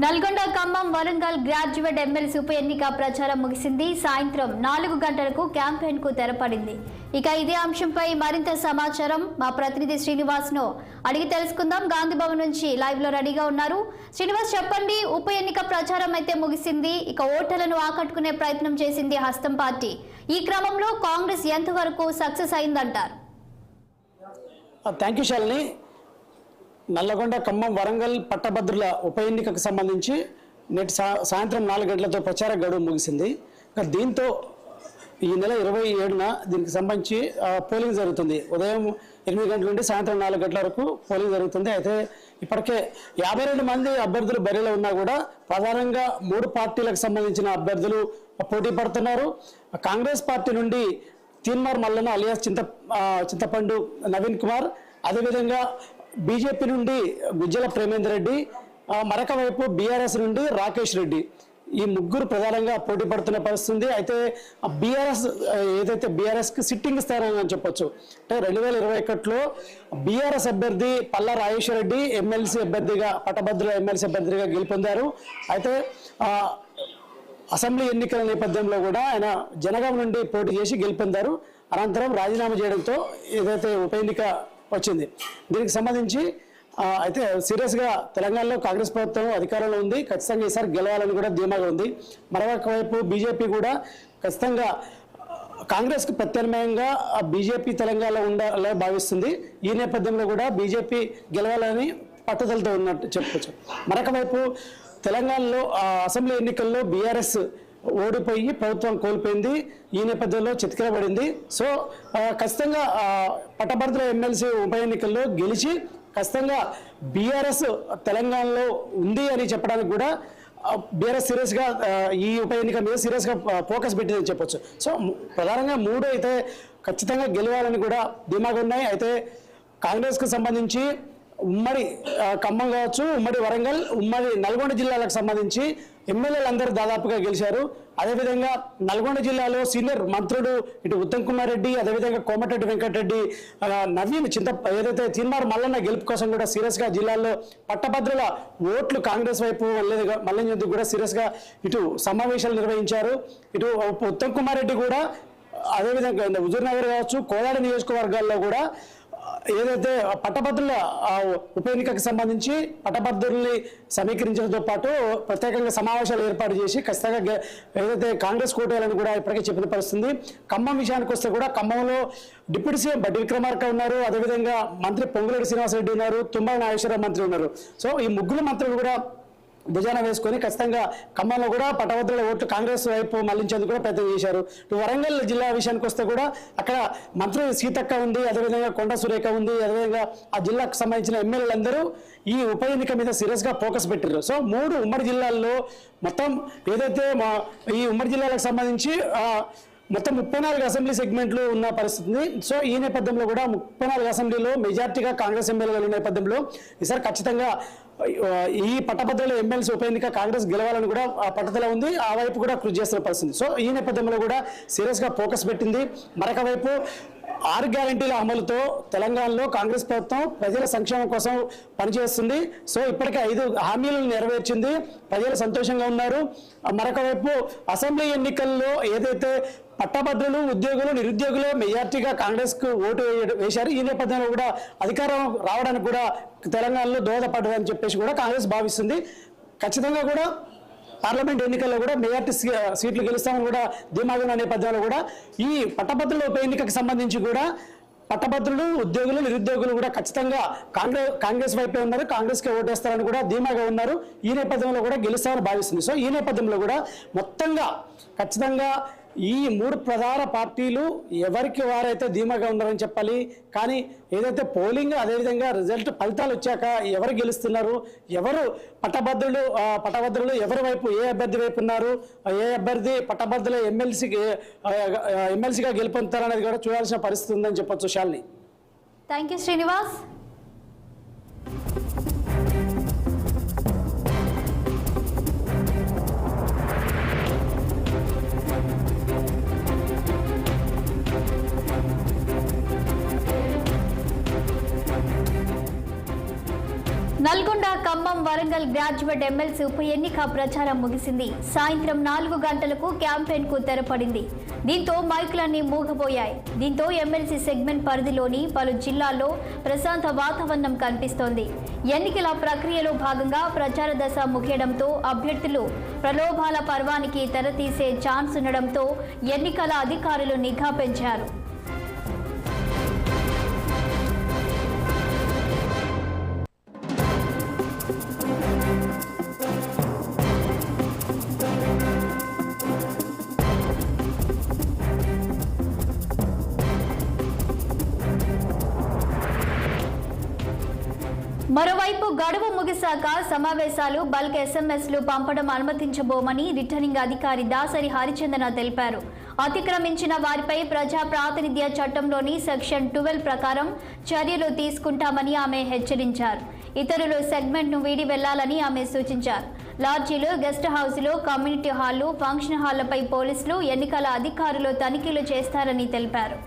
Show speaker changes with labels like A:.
A: Nalgonda Khammam Warangal graduate MLC ఉప ఎన్నిక ప్రచారం ముగిసింది. సాయంత్రం 4 గంటలకు క్యాంపెయిన్ కు తెరపడింది. ఇక ఇదే అంశంపై మరింత సమాచారం మా ప్రతినిధి శ్రీనివాస్ను అడిగి తెలుసుకుందాం. గాంధీ భవన్ నుంచి లైవ్ లో రెడీగా ఉన్నారు. శ్రీనివాస్, చెప్పండి, ఉప ఎన్నిక ప్రచారం అయితే ముగిసింది. ఇక ఓటర్లను ఆకట్టుకునే ప్రయత్నం చేసింది హస్తం పార్టీ. ఈ క్రమంలో కాంగ్రెస్ ఎంతవరకు సక్సెస్ అయిందంటారు?
B: Thank you Shalini. నల్లగొండ ఖమ్మం వరంగల్ పట్టభద్రుల ఉప ఎన్నికకు సంబంధించి నేటి సాయంత్రం 4 గంటలతో ప్రచార గడువు ముగిసింది. దీంతో ఈ నెల 27న దీనికి సంబంధించి పోలింగ్ జరుగుతుంది. ఉదయం 8 గంటల నుండి సాయంత్రం 4 గంటల వరకు పోలింగ్ జరుగుతుంది. అయితే ఇప్పటికే 52 మంది అభ్యర్థులు బరిలో ఉన్నా కూడా ప్రధానంగా 3 పార్టీలకు సంబంధించిన అభ్యర్థులు పోటీ పడుతున్నారు. కాంగ్రెస్ పార్టీ నుండి తీన్మార్ మల్లన్న అలియాస్ చింతపండు నవీన్ కుమార్, అదేవిధంగా బీజేపీ నుండి గుజ్జల ప్రేమేందర్ రెడ్డి, మరొక వైపు బీఆర్ఎస్ నుండి రాకేష్ రెడ్డి, ఈ ముగ్గురు ప్రధానంగా పోటీ పడుతున్న పరిస్థితి. అయితే బీఆర్ఎస్కి సిట్టింగ్ స్థానం అని చెప్పొచ్చు. అంటే 2021లో బీఆర్ఎస్ అభ్యర్థి పల్లా రాజేశ్వర రెడ్డి ఎమ్మెల్సీ అభ్యర్థిగా పట్టభద్రుల ఎమ్మెల్సీ అభ్యర్థిగా గెలుపొందారు. అయితే అసెంబ్లీ ఎన్నికల నేపథ్యంలో కూడా ఆయన జనగాం నుండి పోటీ చేసి గెలుపొందారు. అనంతరం రాజీనామా చేయడంతో ఉప ఎన్నిక వచ్చింది. దీనికి సంబంధించి అయితే సీరియస్గా తెలంగాణలో కాంగ్రెస్ ప్రభుత్వం అధికారంలో ఉంది. ఖచ్చితంగా ఈసారి గెలవాలని కూడా ధీమాగా ఉంది. మరొక వైపు బీజేపీ కూడా ఖచ్చితంగా కాంగ్రెస్కి ప్రత్యామ్నాయంగా బీజేపీ తెలంగాణలో ఉండాలని భావిస్తుంది. ఈ నేపథ్యంలో కూడా బీజేపీ గెలవాలని పట్టుదలతో ఉన్నట్టు చెప్పవచ్చు. మరొక వైపు తెలంగాణలో అసెంబ్లీ ఎన్నికల్లో బీఆర్ఎస్ ఓడిపోయి ప్రభుత్వం కోల్పోయింది. ఈ నేపథ్యంలో చితికిలబడింది. సో ఖచ్చితంగా పట్టభద్రుల ఎమ్మెల్సీ ఉప ఎన్నికల్లో గెలిచి ఖచ్చితంగా బీఆర్ఎస్ తెలంగాణలో ఉంది అని చెప్పడానికి కూడా బీఆర్ఎస్ సీరియస్గా ఈ ఉప ఎన్నిక మీద సీరియస్గా ఫోకస్ పెట్టిందని చెప్పొచ్చు. సో ప్రధానంగా 3 అయితే ఖచ్చితంగా గెలవాలని కూడా ధీమాగా ఉన్నాయి. అయితే కాంగ్రెస్కు సంబంధించి ఉమ్మడి ఖమ్మం కావచ్చు, ఉమ్మడి వరంగల్, ఉమ్మడి నల్గొండ జిల్లాలకు సంబంధించి ఎమ్మెల్యేలు అందరూ దాదాపుగా గెలిచారు. అదేవిధంగా నల్గొండ జిల్లాలో సీనియర్ మంత్రులు ఇటు ఉత్తమ్ కుమార్ రెడ్డి, అదేవిధంగా కోమటిరెడ్డి వెంకటరెడ్డి, నవీన్ తీన్మార్ మల్లన్న గెలుపు కోసం కూడా సీరియస్గా జిల్లాల్లో పట్టభద్రుల ఓట్లు కాంగ్రెస్ వైపు మళ్ళీ కూడా సీరియస్గా ఇటు సమావేశాలు నిర్వహించారు. ఇటు ఉత్తమ్ కుమార్ రెడ్డి కూడా అదేవిధంగా హుజూర్నగర్ కావచ్చు, కోదాడ నియోజకవర్గాల్లో కూడా పట్టభద్రుల ఉప ఎన్నికకు సంబంధించి పట్టభద్రుల్ని సమీకరించడంతో పాటు ప్రత్యేకంగా సమావేశాలు ఏర్పాటు చేసి ఖచ్చితంగా కాంగ్రెస్ కోటేయాలని కూడా ఇప్పటికే చెప్పిన పరిస్థితుంది. ఖమ్మం విషయానికి వస్తే కూడా ఖమ్మంలో డిప్యూటీ సీఎం బట్టి విక్రమార్క ఉన్నారు, అదేవిధంగా మంత్రి పొంగులేటి శ్రీనివాసరెడ్డి ఉన్నారు, తుమ్మల నాగేశ్వరరావు మంత్రి ఉన్నారు. సో ఈ ముగ్గురు మంత్రులు కూడా భుజాన వేసుకొని ఖచ్చితంగా ఖమ్మంలో కూడా పట్టభద్రుల ఓట్లు కాంగ్రెస్ వైపు మళ్లించేందుకు కూడా ప్రయత్నం చేశారు. వరంగల్ జిల్లా విషయానికి వస్తే కూడా అక్కడ మంత్రి సీతక్క ఉంది, అదేవిధంగా కొండ సురేఖ ఉంది, అదేవిధంగా ఆ జిల్లాకు సంబంధించిన ఎమ్మెల్యేలందరూ ఈ ఉప ఎన్నిక మీద సీరియస్గా ఫోకస్ పెట్టారు. సో 3 ఉమ్మడి జిల్లాల్లో మొత్తం ఈ ఉమ్మడి జిల్లాలకు సంబంధించి మొత్తం 34 అసెంబ్లీ సెగ్మెంట్లు ఉన్న పరిస్థితి. సో ఈ నేపథ్యంలో కూడా 34 అసెంబ్లీలో మెజార్టీగా కాంగ్రెస్ ఎమ్మెల్యేలు ఉన్న నేపథ్యంలో ఈసారి ఖచ్చితంగా ఈ పట్టభద్రుల ఎమ్మెల్సీ ఉప ఎన్నిక కాంగ్రెస్ గెలవాలని కూడా పట్టుదల ఉంది. ఆ వైపు కూడా కృషి చేస్తున్న పరిస్థితి. సో ఈ నేపథ్యంలో కూడా సీరియస్గా ఫోకస్ పెట్టింది. మరొక వైపు 6 గ్యారంటీల అమలుతో తెలంగాణలో కాంగ్రెస్ ప్రభుత్వం ప్రజల సంక్షేమం కోసం పనిచేస్తుంది. సో ఇప్పటికే 5 హామీలను నెరవేర్చింది, ప్రజలు సంతోషంగా ఉన్నారు. మరొక వైపు అసెంబ్లీ ఎన్నికల్లో పట్టభద్రులు, ఉద్యోగులు, నిరుద్యోగులు మెజార్టీగా కాంగ్రెస్కు ఓటు వేశారు. ఈ నేపథ్యంలో కూడా అధికారం రావడానికి కూడా తెలంగాణలో దోహదపడ్డదని చెప్పేసి కూడా కాంగ్రెస్ భావిస్తుంది. ఖచ్చితంగా కూడా పార్లమెంట్ ఎన్నికల్లో కూడా మెజార్టీ సీట్లు గెలుస్తామని కూడా ధీమాగా ఉన్న నేపథ్యంలో కూడా ఈ పట్టభద్రుల ఉప ఎన్నికకు సంబంధించి కూడా పట్టభద్రులు, ఉద్యోగులు, నిరుద్యోగులు కూడా ఖచ్చితంగా కాంగ్రెస్ వైపే ఉన్నారు, కాంగ్రెస్కే ఓటేస్తారని కూడా ధీమాగా ఉన్నారు. ఈ నేపథ్యంలో కూడా గెలుస్తామని భావిస్తుంది. సో ఈ నేపథ్యంలో కూడా మొత్తంగా ఖచ్చితంగా ఈ 3 ప్రధాన పార్టీలు ఎవరికి వారైతే ధీమాగా ఉన్నారని చెప్పాలి. కానీ పోలింగ్ అదేవిధంగా రిజల్ట్ ఫలితాలు వచ్చాక ఎవరు గెలుస్తున్నారు, ఎవరు పట్టభద్రులు ఎవరి వైపు, ఏ అభ్యర్థి వైపు ఉన్నారు, ఏ అభ్యర్థి పట్టభద్రుల ఎమ్మెల్సీగా గెలుపొందుతారనేది కూడా చూడాల్సిన పరిస్థితి ఉందని చెప్పొచ్చు. Shalini,
A: thank you Srinivas. Nalgonda Khammam Warangal Warangal graduate MLC ఉప ఎన్నిక ప్రచారం ముగిసింది. సాయంత్రం 4 గంటలకు క్యాంపెయిన్ కు తెరపడింది. దీంతో మైకులన్నీ మూగబోయాయి. దీంతో ఎమ్మెల్సీ సెగ్మెంట్ పరిధిలోని పలు జిల్లాల్లో ప్రశాంత వాతావరణం కనిపిస్తోంది. ఎన్నికల ప్రక్రియలో భాగంగా ప్రచార దశ ముగియడంతో అభ్యర్థులు ప్రలోభాల పర్వానికి తెరతీసే ఛాన్స్ ఉండడంతో ఎన్నికల అధికారులు నిఘా పెంచారు. మరోవైపు గడువు ముగిశాక సమావేశాలు బల్క్ ఎస్ఎంఎస్లు పంపడం అనుమతించబోమని రిటర్నింగ్ అధికారి దాసరి హరిచందన తెలిపారు. అతిక్రమించిన వారిపై ప్రజా ప్రాతినిధ్య చట్టంలోని సెక్షన్ 12 ప్రకారం చర్యలు తీసుకుంటామని ఆమె హెచ్చరించారు. ఇతరులు సెగ్మెంట్ను వీడి వెళ్లాలని ఆమె సూచించారు. లాడ్జీలు, గెస్ట్ హౌస్లు, కమ్యూనిటీ హాళ్లు, ఫంక్షన్ హాళ్లపై పోలీసులు, ఎన్నికల అధికారులు తనిఖీలు చేస్తారని తెలిపారు.